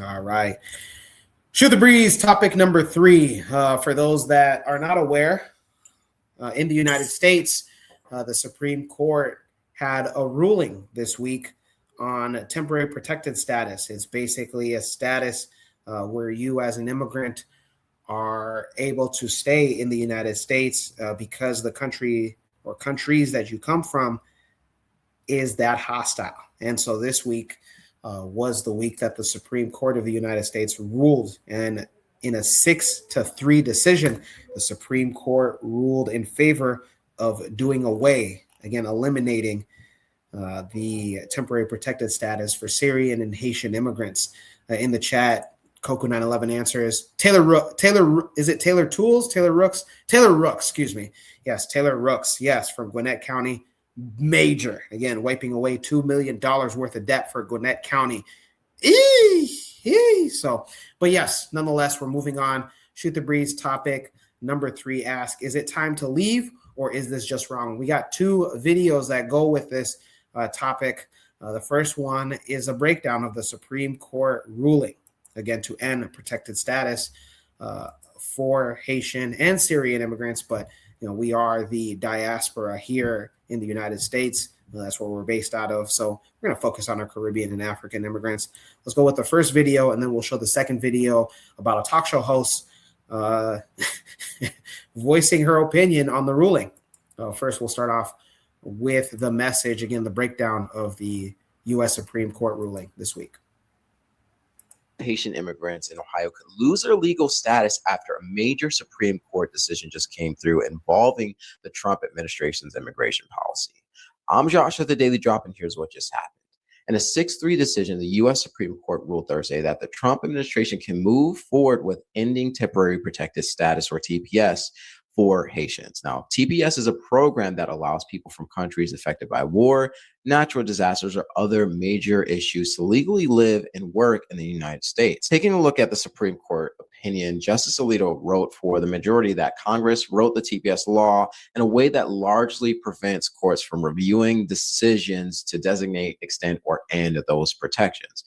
All right. Shoot the breeze, topic number 3. For those that are not aware, in the United States, the Supreme Court had a ruling this week on temporary protected status. It's basically a status where you, as an immigrant, are able to stay in the United States because the country or countries that you come from is that hostile. And so this week was the week that the Supreme Court of the United States ruled. And in a 6-3 decision, the Supreme Court ruled in favor of doing away, again, eliminating the temporary protected status for Syrian and Haitian immigrants. In the chat, Coco 911 answers is it Taylor Tools? Taylor Rooks? Taylor Rooks, excuse me. Yes, Taylor Rooks. Yes, from Gwinnett County. Major, again, wiping away $2 million worth of debt for Gwinnett County. So, but yes, nonetheless, we're moving on. Shoot the breeze topic number 3. Ask, is it time to leave or is this just wrong? We got 2 videos that go with this topic. The first one is a breakdown of the Supreme Court ruling, again, to end protected status for Haitian and Syrian immigrants. But, you know, we are the diaspora here in the United States. That's where we're based out of. So we're going to focus on our Caribbean and African immigrants. Let's go with the first video, and then we'll show the second video about a talk show host voicing her opinion on the ruling. First, we'll start off with the message, again, the breakdown of the U.S. Supreme Court ruling this week. Haitian immigrants in Ohio could lose their legal status after a major Supreme Court decision just came through involving the Trump administration's immigration policy. I'm Josh with the Daily Drop, and here's what just happened. In a 6-3 decision, the U.S. Supreme Court ruled Thursday that the Trump administration can move forward with ending temporary protected status, or TPS, for Haitians. Now, TPS is a program that allows people from countries affected by war, natural disasters, or other major issues to legally live and work in the United States. Taking a look at the Supreme Court opinion, Justice Alito wrote for the majority that Congress wrote the TPS law in a way that largely prevents courts from reviewing decisions to designate, extend, or end those protections.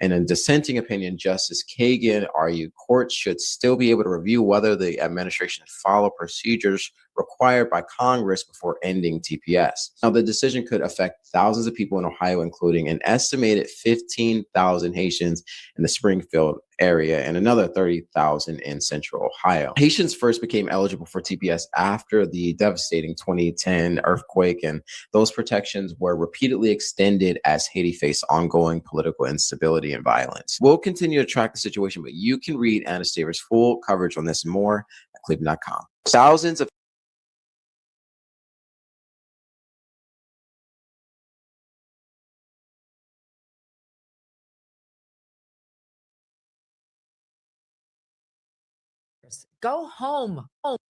And in dissenting opinion, Justice Kagan argued courts should still be able to review whether the administration followed procedures required by Congress before ending TPS. Now, the decision could affect thousands of people in Ohio, including an estimated 15,000 Haitians in the Springfield area and another 30,000 in Central Ohio. Haitians first became eligible for TPS after the devastating 2010 earthquake, and those protections were repeatedly extended as Haiti faced ongoing political instability and violence. We'll continue to track the situation, but you can read Anastavia's full coverage on this and more at Cleveland.com. Thousands of Go home.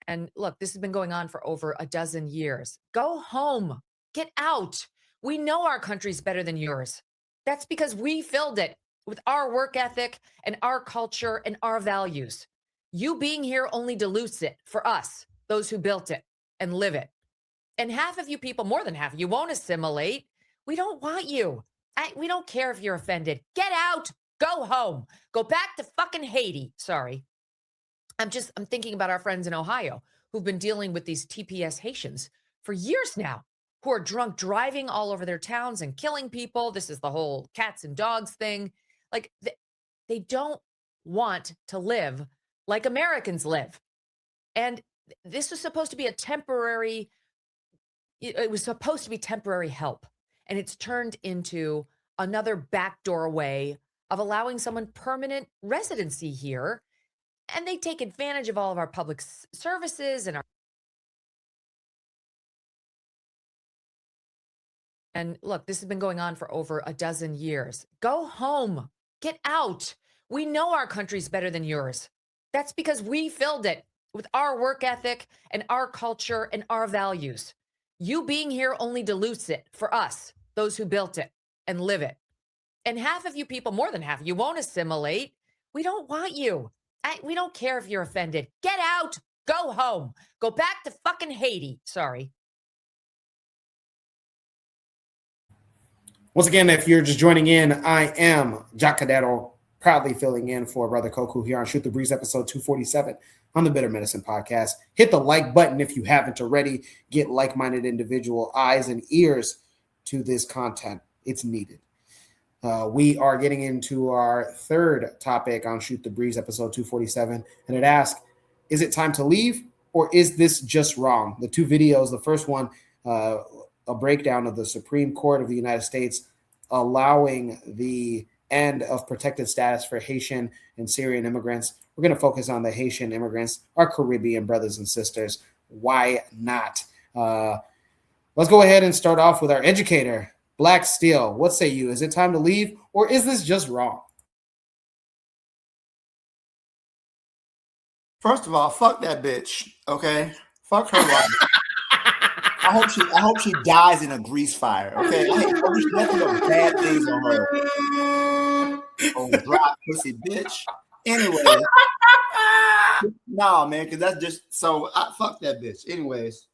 And look, this has been going on for over a dozen years. Go home. Get out. We know our country's better than yours. That's because we filled it with our work ethic and our culture and our values. You being here only dilutes it for us, those who built it and live it. And half of you people, more than half, you won't assimilate. We don't want you. We don't care if you're offended. Get out. Go home. Go back to fucking Haiti. Sorry. I'm thinking about our friends in Ohio who've been dealing with these TPS Haitians for years now, who are drunk driving all over their towns and killing people. This is the whole cats and dogs thing. Like, they don't want to live like Americans live. And this was supposed to be it was supposed to be temporary help. And it's turned into another backdoor way of allowing someone permanent residency here. And they take advantage of all of our public services and look, this has been going on for over a dozen years. Go home. Get out. We know our country's better than yours. That's because we filled it with our work ethic and our culture and our values. You being here only dilutes it for us, those who built it and live it. And half of you people, more than half, you won't assimilate. We don't want you. We don't care if you're offended. Get out. Go home. Go back to fucking Haiti. Sorry. Once again, if you're just joining in, I am Jacadero proudly filling in for Brother Koku here on Shoot the Breeze episode 247 on the Bitter Medicine Podcast. Hit the like button if you haven't already. Get like-minded individual eyes and ears to this content. It's needed. We are getting into our third topic on Shoot the Breeze episode 247, and it asks, is it time to leave or is this just wrong? The two videos, the first one, a breakdown of the Supreme Court of the United States allowing the end of protected status for Haitian and Syrian immigrants. We're going to focus on the Haitian immigrants, our Caribbean brothers and sisters. Why not? Let's go ahead and start off with our educator, Black Steel. What say you? Is it time to leave or is this just wrong? First of all, fuck that bitch. Okay, fuck her. I hope she dies in a grease fire. Okay, I wish nothing but bad things on her. Oh, drop pussy bitch. Anyway, nah, man, because that's just so. Fuck that bitch. Anyways,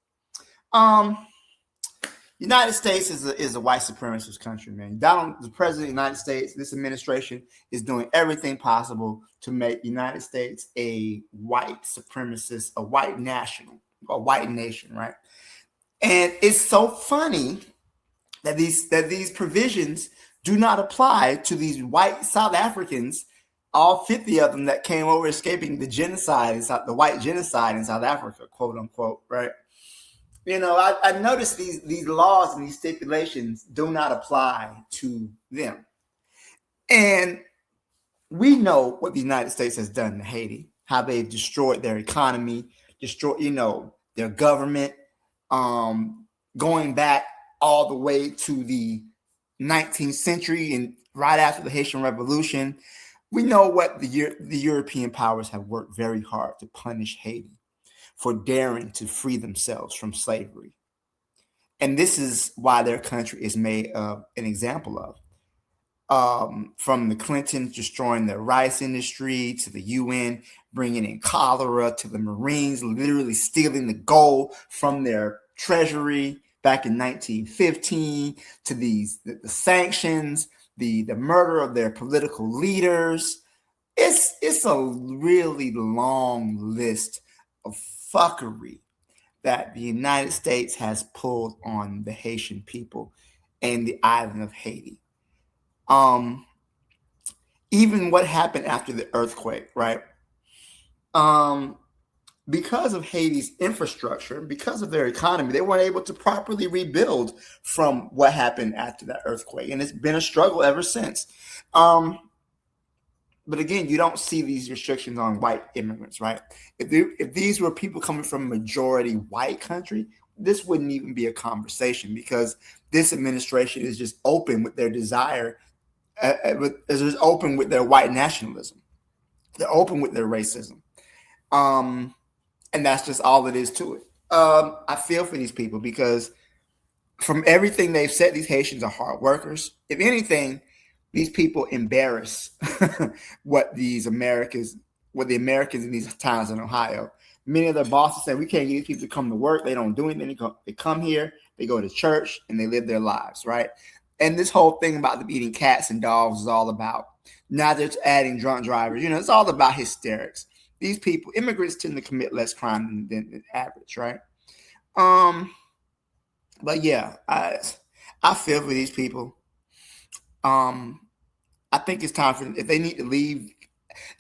United States is a white supremacist country, man. Donald, the president of the United States, this administration is doing everything possible to make the United States a white supremacist, a white national, a white nation, right? And it's so funny that these provisions do not apply to these white South Africans, all 50 of them that came over escaping the genocide, the white genocide in South Africa, quote unquote, right? You know, I noticed these laws and these stipulations do not apply to them. And we know what the United States has done to Haiti, how they've destroyed their economy, destroyed, their government, going back all the way to the 19th century and right after the Haitian Revolution. We know what the European powers have worked very hard to punish Haiti for daring to free themselves from slavery. And this is why their country is made an example of. From the Clintons destroying their rice industry, to the UN bringing in cholera, to the Marines literally stealing the gold from their treasury back in 1915, to the sanctions, the murder of their political leaders. It's a really long list of fuckery that the United States has pulled on the Haitian people and the island of Haiti. Even what happened after the earthquake, right? Because of Haiti's infrastructure, because of their economy, they weren't able to properly rebuild from what happened after that earthquake. And it's been a struggle ever since. But again, you don't see these restrictions on white immigrants, right? If these were people coming from a majority white country, this wouldn't even be a conversation, because this administration is just open with their desire, is just open with their white nationalism. They're open with their racism. And that's just all it is to it. I feel for these people, because from everything they've said, these Haitians are hard workers. If anything, these people embarrass what the Americans in these towns in Ohio. Many of their bosses say, we can't get these people to come to work. They don't do anything. They come here, they go to church, and they live their lives, right? And this whole thing about them eating cats and dogs is all about, now they're adding drunk drivers. It's all about hysterics. These people, immigrants, tend to commit less crime than average, right? But yeah, I feel for these people. I think it's time for, if they need to leave,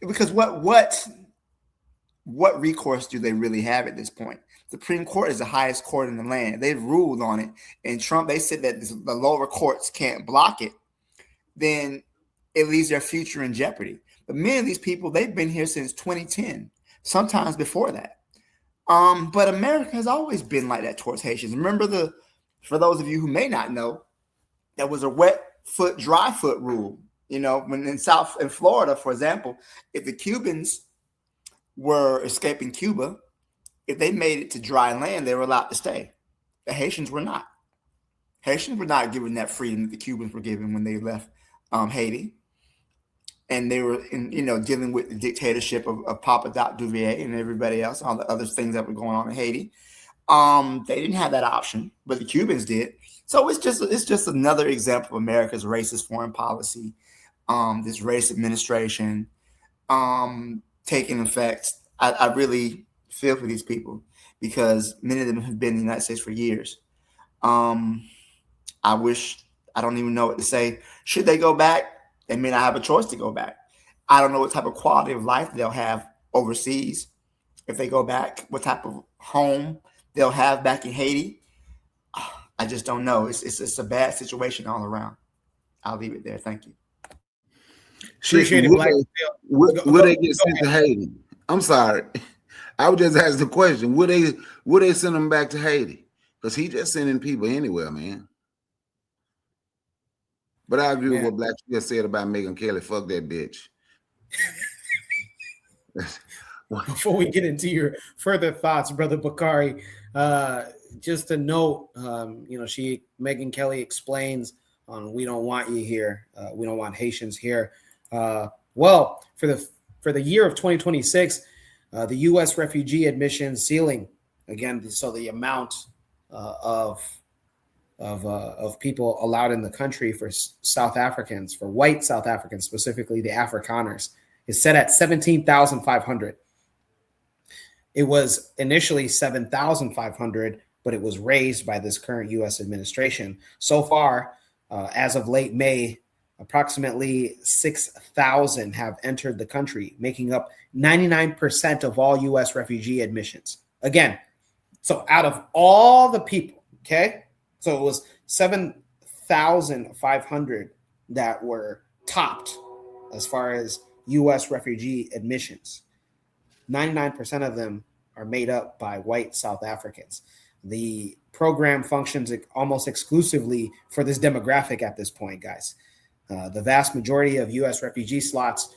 because what recourse do they really have at this point? The Supreme Court is the highest court in the land. They've ruled on it, and Trump, they said that the lower courts can't block it. Then it leaves their future in jeopardy. But many of these people, they've been here since 2010, sometimes before that. But America has always been like that towards Haitians. Remember, for those of you who may not know, there was a wet foot, dry foot rule. When in Florida, for example, if the Cubans were escaping Cuba, if they made it to dry land, they were allowed to stay. The Haitians were not. Haitians were not given that freedom that the Cubans were given when they left Haiti. And they were dealing with the dictatorship of Papa Doc Duvalier and everybody else, all the other things that were going on in Haiti. They didn't have that option, but the Cubans did. So it's just another example of America's racist foreign policy. this race administration taking effect. I really feel for these people because many of them have been in the United States for years. I don't even know what to say. Should they go back? They may not have a choice to go back. I don't know what type of quality of life they'll have overseas if they go back, what type of home they'll have back in Haiti. I just don't know. It's a bad situation all around. I'll leave it there. Thank you. Appreciate it, Black. Will they get sent to Haiti? I'm sorry. I would just ask the question. Will they send them back to Haiti? Because he just sending people anywhere, man. But I agree with what Black just said about Megyn Kelly. Fuck that bitch. Before we get into your further thoughts, Brother Bakari, just a note, Megyn Kelly explains on "We don't want you here. We don't want Haitians here." Well, for the year of 2026, the U.S. refugee admission ceiling, again, so the amount of people allowed in the country for South Africans, for white South Africans, specifically the Afrikaners, is set at 17,500. It was initially 7,500, but it was raised by this current U.S. administration. So far, as of late May, approximately 6,000 have entered the country, making up 99% of all U.S. refugee admissions. Again, so out of all the people, okay, so it was 7,500 that were topped as far as U.S. refugee admissions. 99% of them are made up by white South Africans. The program functions almost exclusively for this demographic at this point, guys. The vast majority of U.S. refugee slots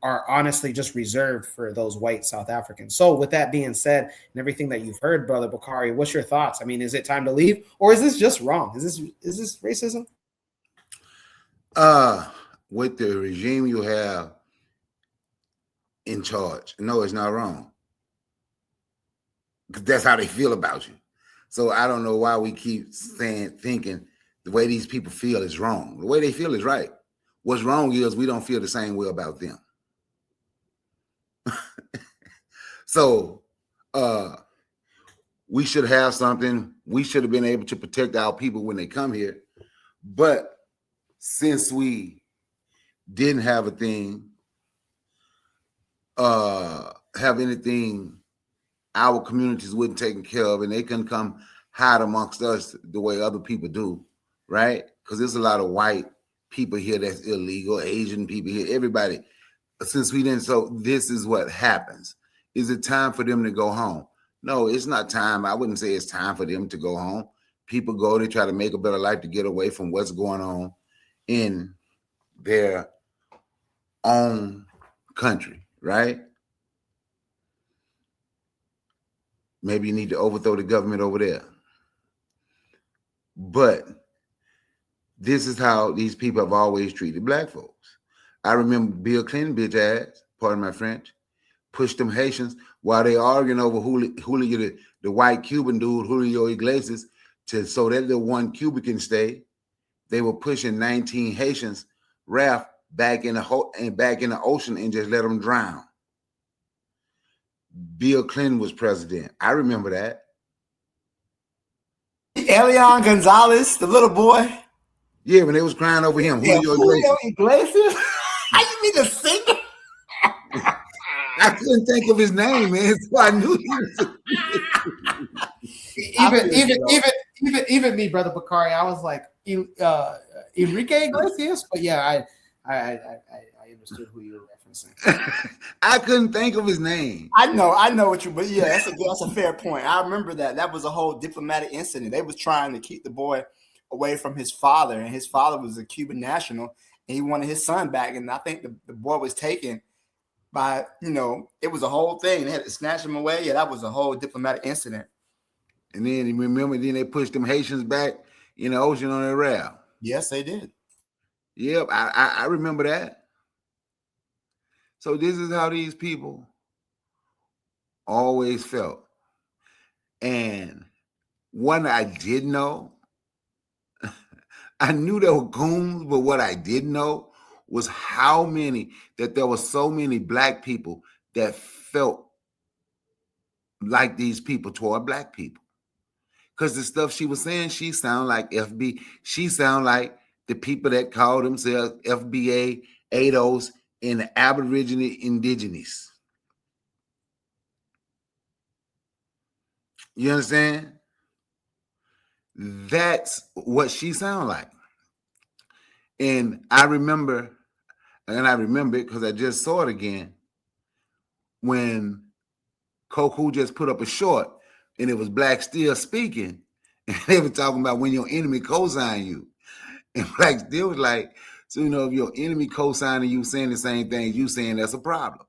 are honestly just reserved for those white South Africans. So with that being said, and everything that you've heard, Brother Bakari, what's your thoughts? I mean, is it time to leave, or is this just wrong? Is this racism? With the regime you have in charge, no, it's not wrong. Because that's how they feel about you. So I don't know why we keep thinking the way these people feel is wrong. The way they feel is right. What's wrong is we don't feel the same way about them. So we should have something. We should have been able to protect our people when they come here. But since we didn't have a thing, have anything our communities wasn't taken care of, and they couldn't come hide amongst us the way other people do, right? Because there's a lot of white people here that's illegal, Asian people here, everybody. Since we didn't, so this is what happens. Is it time for them to go home? No, it's not time. I wouldn't say it's time for them to go home. People go, they try to make a better life to get away from what's going on in their own country, right? Maybe you need to overthrow the government over there. But this is how these people have always treated black folks. I remember Bill Clinton, bitch ass, pardon my French, pushed them Haitians while they arguing over Julio, the white Cuban dude, Julio Iglesias, so that the one Cuban can stay. They were pushing 19 Haitians raft back in the ocean and just let them drown. Bill Clinton was president. I remember that. Elian Gonzalez, the little boy. Yeah, when they was crying over him. Yeah, Julio Iglesias. How you mean the singer? I couldn't think of his name, man. So I knew he was even me, Brother Bakari, I was like Enrique Iglesias, but yeah, I understood who you were referencing. I couldn't think of his name. I know what you, but yeah, that's a fair point. I remember that. That was a whole diplomatic incident. They was trying to keep the boy away from his father, and his father was a Cuban national, and he wanted his son back. And I think the boy was taken by, it was a whole thing. They had to snatch him away. Yeah, that was a whole diplomatic incident. And then remember, they pushed them Haitians back in the ocean on their raft. Yes, they did. Yep, I remember that. So this is how these people always felt. And one I did know, I knew they were goons, but what I didn't know was how many, that there were so many black people that felt like these people toward black people. Because the stuff she was saying, she sound like FB, she sound like the people that call themselves FBA, ADOS, and the Aboriginal Indigenous. You understand? That's what she sound like. And I remember it because I just saw it again when Koku just put up a short and it was Black Steel speaking. And they were talking about when your enemy co-sign you. And Black Steel was like, so, if your enemy co-signing you saying the same thing you saying, that's a problem.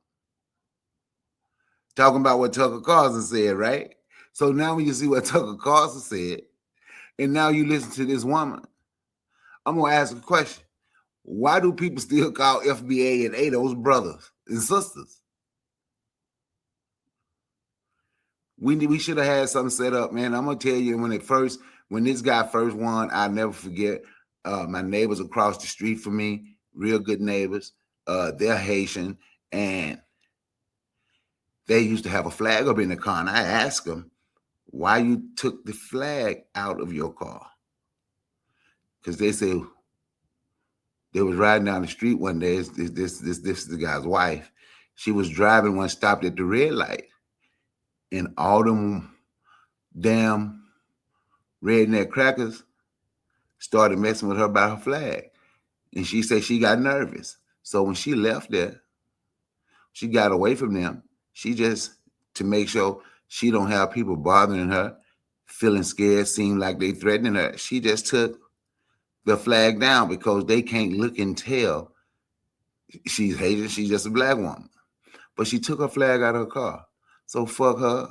Talking about what Tucker Carlson said, right? So now when you see what Tucker Carlson said, and now you listen to this woman, I'm going to ask a question. Why do people still call FBA and ADOS brothers and sisters? We should have had something set up, man. I'm going to tell you, when this guy first won, I'll never forget, my neighbors across the street from me, real good neighbors, they're Haitian, and they used to have a flag up in the car, and I asked them, why you took the flag out of your car? Because they said, they was riding down the street one day. This is the guy's wife. She was driving one, stopped at the red light, and all them damn redneck crackers started messing with her about her flag. And she said she got nervous. So when she left there, she got away from them. She just, to make sure she don't have people bothering her, feeling scared, seem like they threatening her, she just took the flag down because they can't look and tell she's Haitian, she's just a black woman. But she took her flag out of her car. So fuck her.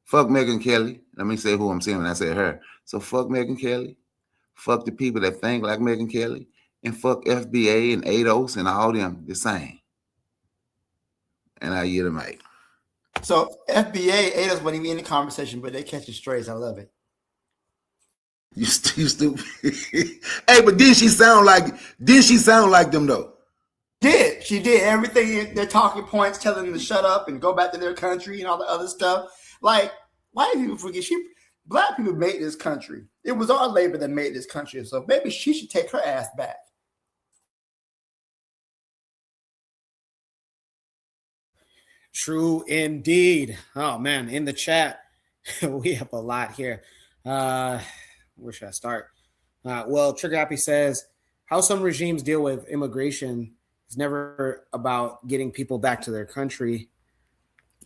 Fuck Megyn Kelly. Let me say who I'm saying when I say her. So fuck Megyn Kelly. Fuck the people that think like Megyn Kelly. And fuck FBA and ADOS and all them the same. And I yield the mic. So FBA, ADOS wasn't even in the conversation, but they catch the strays. I love it. You stupid. Hey, but didn't she sound like them though? She did everything in their talking points, telling them to shut up and go back to their country and all the other stuff. Like, why do people forget? Black people made this country. It was our labor that made this country. So maybe she should take her ass back. True indeed. Oh man, in the chat, we have a lot here. Where should I start? Well, Trigger Happy says, how some regimes deal with immigration is never about getting people back to their country.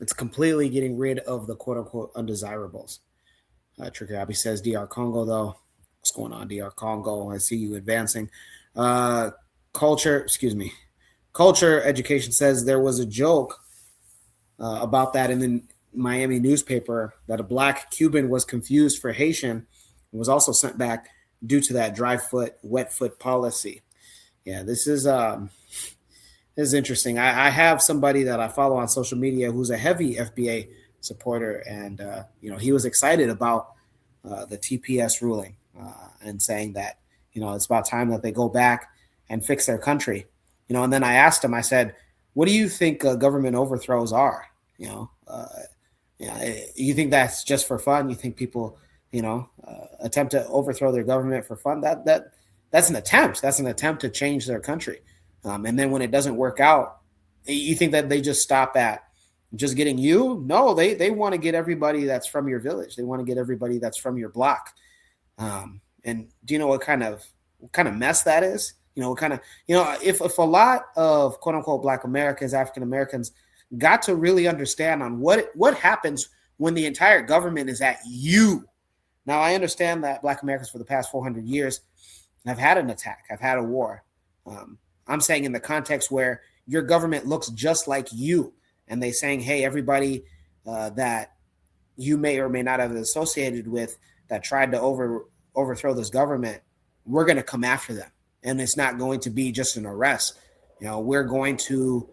It's completely getting rid of the quote unquote undesirables. Trigger Happy says, DR Congo, though. What's going on, DR Congo? I see you advancing. Culture Education says there was a joke about that in the Miami newspaper that a black Cuban was confused for Haitian and was also sent back due to that dry foot, wet foot policy. Yeah, this is interesting. I have somebody that I follow on social media who's a heavy FBA supporter, and he was excited about the TPS ruling and saying that it's about time that they go back and fix their country. And then I asked him, I said, what do you think government overthrows are? You think that's just for fun? You think people, attempt to overthrow their government for fun? That's an attempt. That's an attempt to change their country. And then when it doesn't work out, you think that they just stop at just getting you? No, they want to get everybody that's from your village. They want to get everybody that's from your block. And do you know what kind of mess that is? If a lot of quote unquote Black Americans, African Americans got to really understand on what happens when the entire government is at you. Now, I understand that Black Americans for the past 400 years have had an attack, have had a war. I'm saying in the context where your government looks just like you, and they saying, hey, everybody that you may or may not have associated with that tried to overthrow this government, we're going to come after them. And it's not going to be just an arrest. We're going to,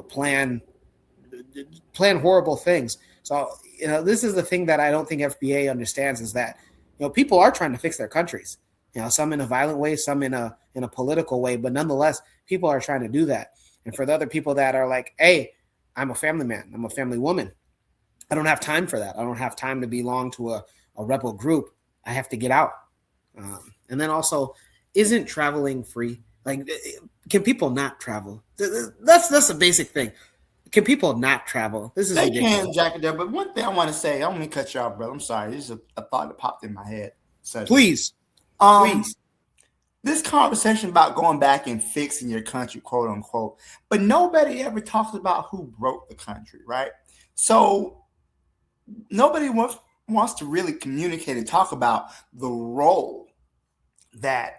plan horrible things. So, this is the thing that I don't think FBA understands is that, people are trying to fix their countries. some in a violent way, some in a political way, but nonetheless, people are trying to do that. And for the other people that are like, hey, I'm a family man, I'm a family woman, I don't have time for that. I don't have time to belong to a rebel group. I have to get out. And then also, isn't traveling free? Like, can people not travel? That's a basic thing. Can people not travel? This is they ridiculous. can, Jack. But one thing I want to say, I'm going to cut you off, brother. I'm sorry. This is a thought that popped in my head. Please. This conversation about going back and fixing your country, quote unquote, but nobody ever talks about who broke the country, right? So nobody wants to really communicate and talk about the role that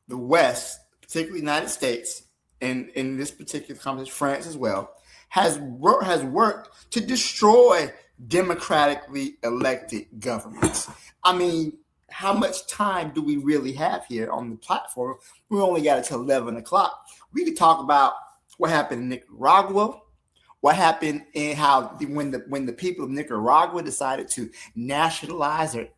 the West, particularly the United States, and in this particular conversation, France as well, has worked to destroy democratically elected governments. I mean, how much time do we really have here on the platform? We only got it till 11 o'clock. We could talk about what happened in Nicaragua, what happened in how when the people of Nicaragua decided to nationalize their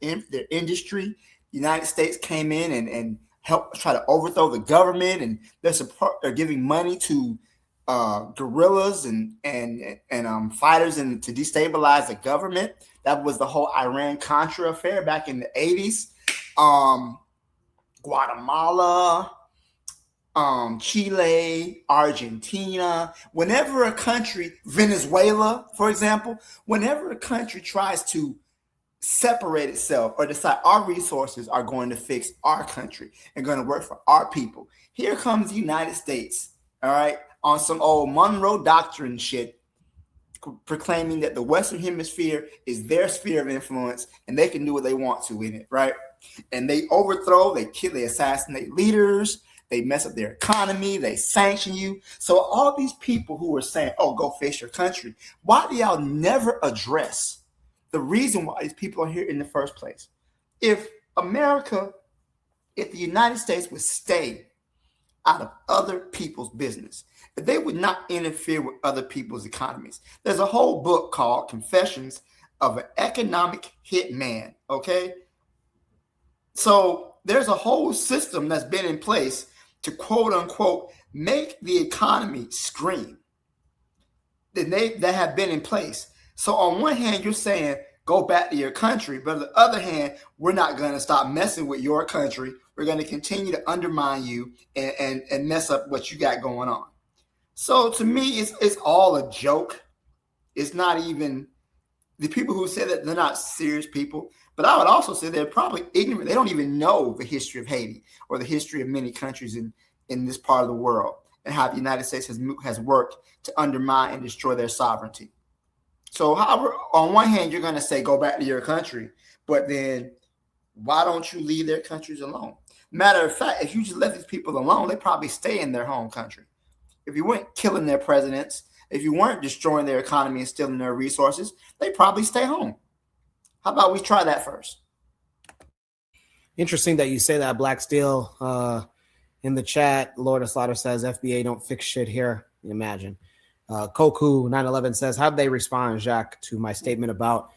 industry, the United States came in and helped try to overthrow the government, and they're giving money to guerrillas and fighters and to destabilize the government. That was the whole Iran-Contra affair back in the 80s. Guatemala, Chile, Argentina. Whenever a country, Venezuela, for example, whenever a country tries to separate itself or decide our resources are going to fix our country and going to work for our people, here comes the United States, all right, on some old Monroe Doctrine shit, proclaiming that the Western Hemisphere is their sphere of influence and they can do what they want to in it, right? And they overthrow, they kill, they assassinate leaders, they mess up their economy, they sanction you. So all these people who are saying, oh, go fix your country, why do y'all never address the reason why these people are here in the first place? If the United States would stay out of other people's business, if they would not interfere with other people's economies. There's a whole book called Confessions of an Economic Hitman, okay? So there's a whole system that's been in place to, quote unquote, make the economy scream that have been in place. So on one hand, you're saying, go back to your country. But on the other hand, we're not going to stop messing with your country. We're going to continue to undermine you and mess up what you got going on. So to me, it's all a joke. It's not even the people who say that they're not serious people. But I would also say they're probably ignorant. They don't even know the history of Haiti or the history of many countries in this part of the world and how the United States has worked to undermine and destroy their sovereignty. So however, on one hand, you're going to say, go back to your country, but then why don't you leave their countries alone? Matter of fact, if you just let these people alone, they probably stay in their home country. If you weren't killing their presidents, if you weren't destroying their economy and stealing their resources, they probably stay home. How about we try that first? Interesting that you say that, Black Steel. In the chat, Lord of Slaughter says, FBA don't fix shit here. Imagine. Koku 911 says, how'd they respond, Jacques, to my statement about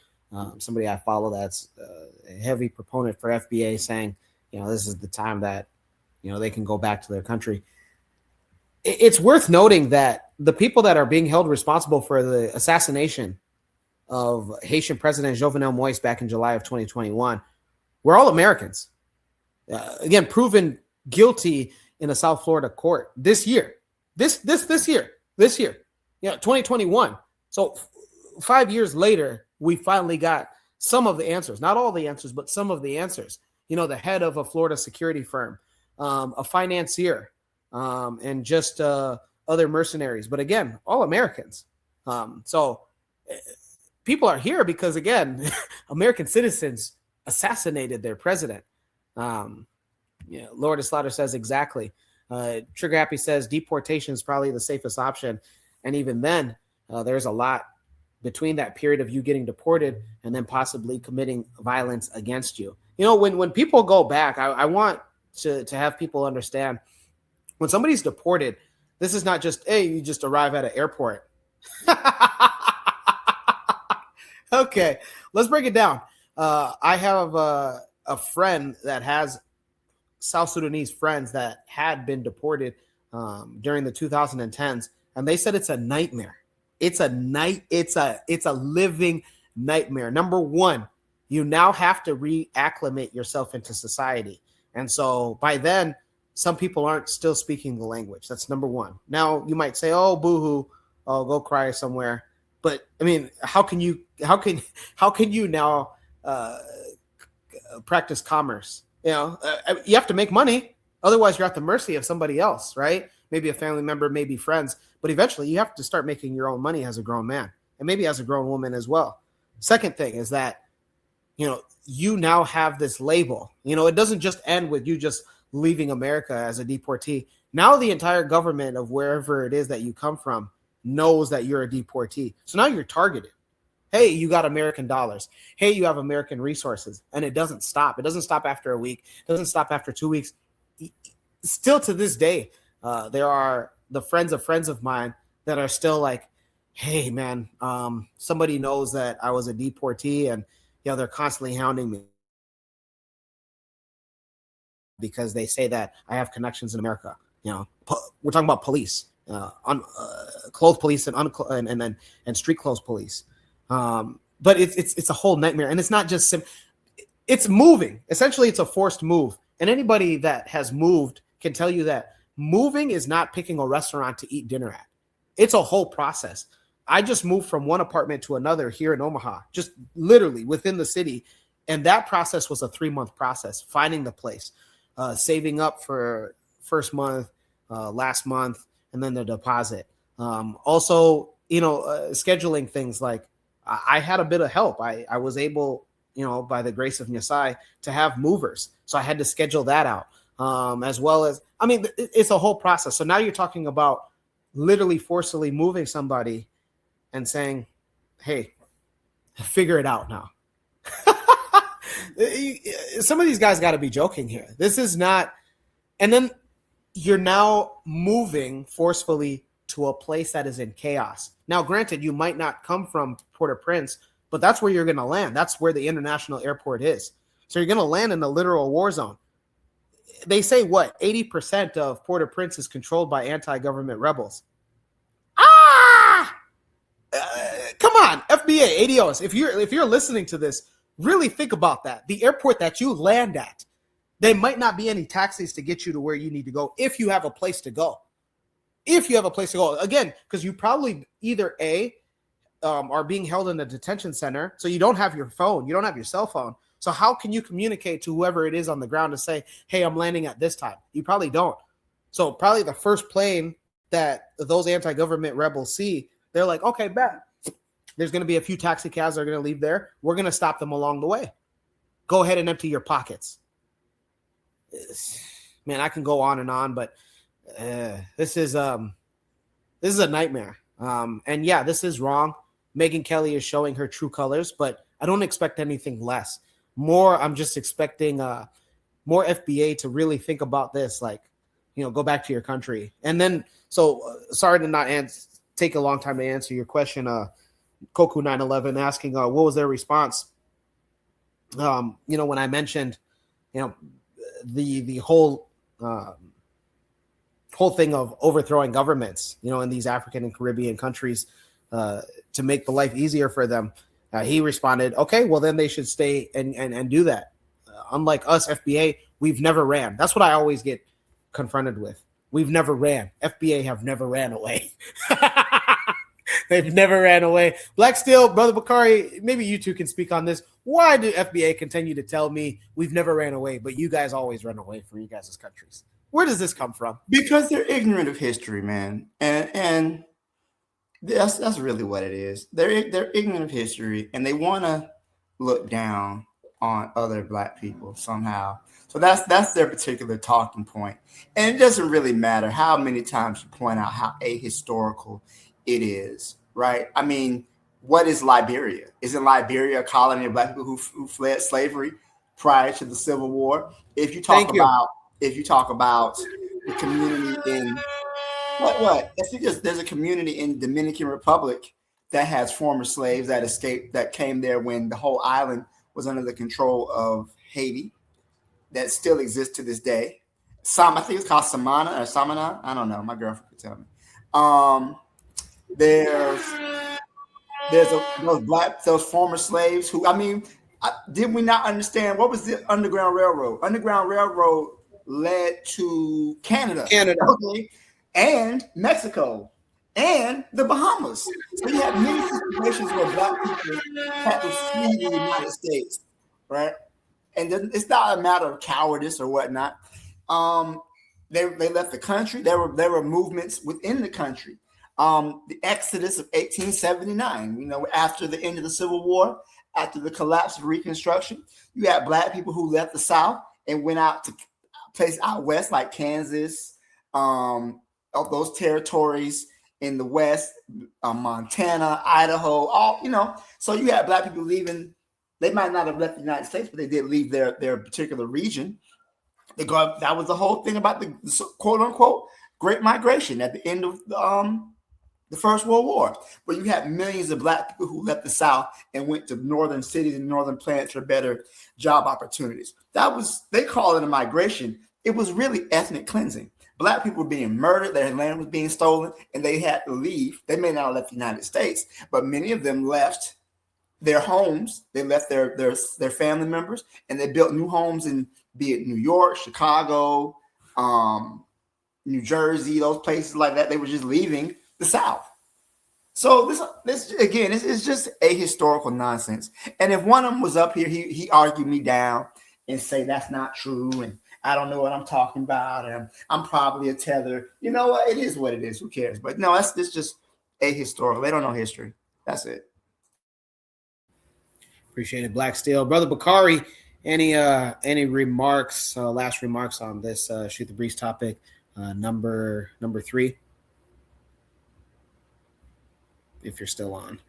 somebody I follow that's a heavy proponent for FBA saying, this is the time that, they can go back to their country. It's worth noting that the people that are being held responsible for the assassination of Haitian President Jovenel Moïse back in July of 2021 were all Americans. Again, proven guilty in a South Florida court this year. This year, 2021. So 5 years later, we finally got some of the answers, not all the answers, but some of the answers. The head of a Florida security firm, a financier, and just other mercenaries. But again, all Americans. So people are here because, again, American citizens assassinated their president. Lord of Slaughter says exactly. Trigger Happy says deportation is probably the safest option. And even then, there's a lot between that period of you getting deported and then possibly committing violence against you. When people go back, I want to have people understand when somebody's deported, this is not just, hey, you just arrive at an airport. Okay, let's break it down. I have a friend that has South Sudanese friends that had been deported during the 2010s, and they said it's a nightmare. It's a living nightmare. Number one, you now have to reacclimate yourself into society. And so by then, some people aren't still speaking the language. That's number one. Now you might say, "Oh, boo-hoo, oh, go cry somewhere." But I mean, how can you now practice commerce? You have to make money. Otherwise, you're at the mercy of somebody else, right? Maybe a family member, maybe friends. But eventually, you have to start making your own money as a grown man, and maybe as a grown woman as well. Second thing is that, you now have this label. It doesn't just end with you just leaving America as a deportee. Now the entire government of wherever it is that you come from knows that you're a deportee. So now you're targeted. Hey, you got American dollars. Hey, you have American resources. And it doesn't stop. It doesn't stop after a week. It doesn't stop after 2 weeks. Still to this day, there are the friends of mine that are still like, hey, man, somebody knows that I was a deportee, and they're constantly hounding me because they say that I have connections in America. We're talking about police, clothes police and street clothes police. But it's a whole nightmare, and it's not just it's moving. Essentially, it's a forced move, and anybody that has moved can tell you that moving is not picking a restaurant to eat dinner at. It's a whole process. I just moved from one apartment to another here in Omaha, just literally within the city. And that process was a 3-month process, finding the place, saving up for first month, last month, and then the deposit. Also, scheduling things like I had a bit of help. I was able, by the grace of Nyasai, to have movers. So I had to schedule that out, as well as, it's a whole process. So now you're talking about literally forcibly moving somebody and saying, hey, figure it out now. Some of these guys got to be joking here. This is not. And then you're now moving forcefully to a place that is in chaos. Now, granted, you might not come from Port-au-Prince, but that's where you're going to land. That's where the international airport is. So you're going to land in a literal war zone. They say 80% of Port-au-Prince is controlled by anti-government rebels. Come on, FBA, ADOs. If you're listening to this, really think about that. The airport that you land at, there might not be any taxis to get you to where you need to go if you have a place to go. Again, because you probably either are being held in a detention center, so you don't have your phone, you don't have your cell phone. So how can you communicate to whoever it is on the ground to say, hey, I'm landing at this time? You probably don't. So probably the first plane that those anti-government rebels see, they're like, okay, bet. There's going to be a few taxi cabs that are going to leave there. We're going to stop them along the way. Go ahead and empty your pockets. Man, I can go on and on, but this is a nightmare. And yeah, this is wrong. Megyn Kelly is showing her true colors, but I don't expect anything less. I'm just expecting more FBA to really think about this, like, go back to your country. And then, sorry to not take a long time to answer your question, Koku 911 asking what was their response. When I mentioned, the whole thing of overthrowing governments, in these African and Caribbean countries to make the life easier for them, he responded, okay, well then they should stay and do that. Unlike us, FBA, we've never ran. That's what I always get confronted with. We've never ran. FBA have never ran away. They've never ran away. Black Steel, Brother Bakari, maybe you two can speak on this. Why do FBA continue to tell me we've never ran away, but you guys always run away from you guys' countries? Where does this come from? Because they're ignorant of history, man. And that's really what it is. They're ignorant of history, and they want to look down on other Black people somehow. So that's their particular talking point. And it doesn't really matter how many times you point out how ahistorical it is, right? I mean, what is Liberia? Isn't Liberia a colony of Black people who fled slavery prior to the Civil War? If you talk about the community in there's a community in Dominican Republic that has former slaves that escaped, that came there when the whole island was under the control of Haiti. that still exists to this day. I think it's called Samana or Samana. I don't know. My girlfriend could tell me. There's those former slaves who, did we not understand what was the Underground Railroad? Underground Railroad led to Canada, okay, and Mexico, and the Bahamas. So you have many situations where Black people had to flee the United States, right? And it's not a matter of cowardice or whatnot. They left the country. There were movements within the country. The Exodus of 1879, after the end of the Civil War, after the collapse of Reconstruction, you had Black people who left the South and went out to places out west like Kansas, of those territories in the West, Montana, Idaho, all. So you had Black people leaving. They might not have left the United States, but they did leave their particular region. That was the whole thing about the quote unquote Great Migration at the end of the First World War, where you had millions of Black people who left the South and went to northern cities and northern planets for better job opportunities. They call it a migration. It was really ethnic cleansing. Black people were being murdered, their land was being stolen, and they had to leave. They may not have left the United States, but many of them left their homes. They left their family members, and they built new homes in, be it New York, Chicago, New Jersey, those places like that. They were just leaving the South. So this again, is just a historical nonsense. And if one of them was up here, he argued me down and say that's not true, and I don't know what I'm talking about, and I'm probably a tether. You know what? It is what it is. Who cares? But no, it's just a historical. They don't know history. That's it. Appreciate it, Black Steel. Brother Bakari, any remarks, last remarks on this Shoot the Breeze topic, number 3? If you're still on.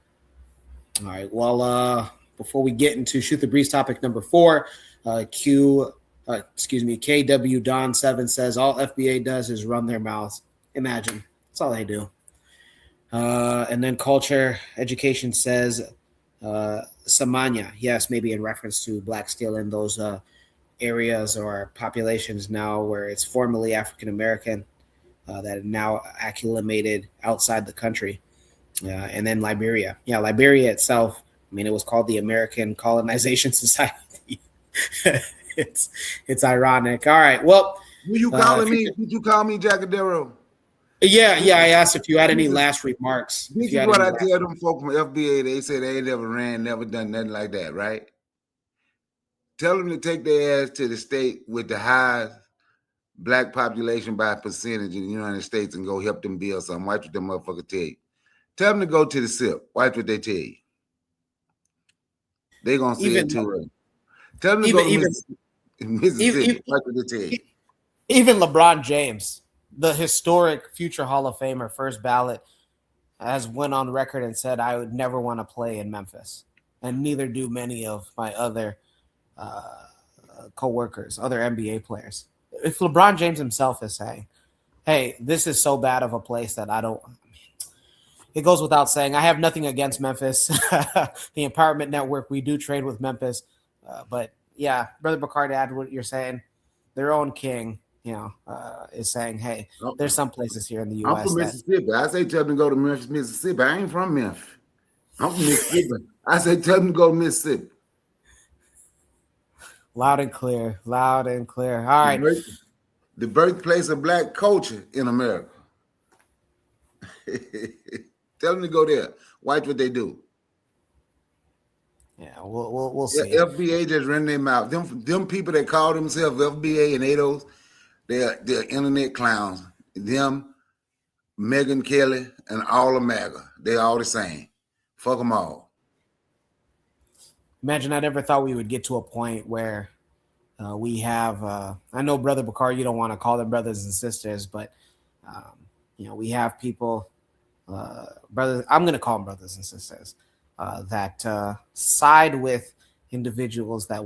All right. Well, before we get into Shoot the Breeze topic number 4, KW Don 7 says all FBA does is run their mouths. Imagine. That's all they do. And then Culture Education says Samanya. Yes, maybe in reference to Black Steel in those areas or populations now where it's formerly African American that are now acclimated outside the country. And then Liberia. Yeah, Liberia itself, it was called the American Colonization Society. It's ironic. All right. Well, were you calling me? Did you call me Jacadero? Yeah. I asked if you had any last remarks. This is what I tell them folk from FBA. They say they ain't never ran, never done nothing like that, right? Tell them to take their ass to the state with the highest Black population by percentage in the United States and go help them build something. Watch what them motherfuckers tell you. Tell them to go to the SIP. Watch what they tell you. They gonna see it too. Tell them to go to Mississippi. Watch what they tell you. Even LeBron James, the historic future Hall of Famer, first ballot, has went on record and said, I would never want to play in Memphis. And neither do many of my other co-workers, other NBA players. If LeBron James himself is saying, hey, this is so bad of a place that it goes without saying. I have nothing against Memphis. The Empowerment Network, we do trade with Memphis. But yeah, Brother Bakar, to add what you're saying, their own king, is saying, hey, there's some places here in the U.S. I'm from Mississippi. I say tell them to go to Memphis, Mississippi. I ain't from Memphis. I'm from Mississippi. I say tell them to go to Mississippi. Loud and clear. All right. The birthplace of Black culture in America. Tell them to go there. Watch what they do. Yeah, we'll see. Yeah, FBA just run their mouth. Them people that call themselves FBA and ADOS, they're internet clowns. Them, Megyn Kelly, and all of MAGA. They all the same. Fuck them all. Imagine I never thought we would get to a point where we have, I know, Brother Bakar, you don't want to call them brothers and sisters, but, we have people, brothers, I'm going to call them brothers and sisters, that side with individuals that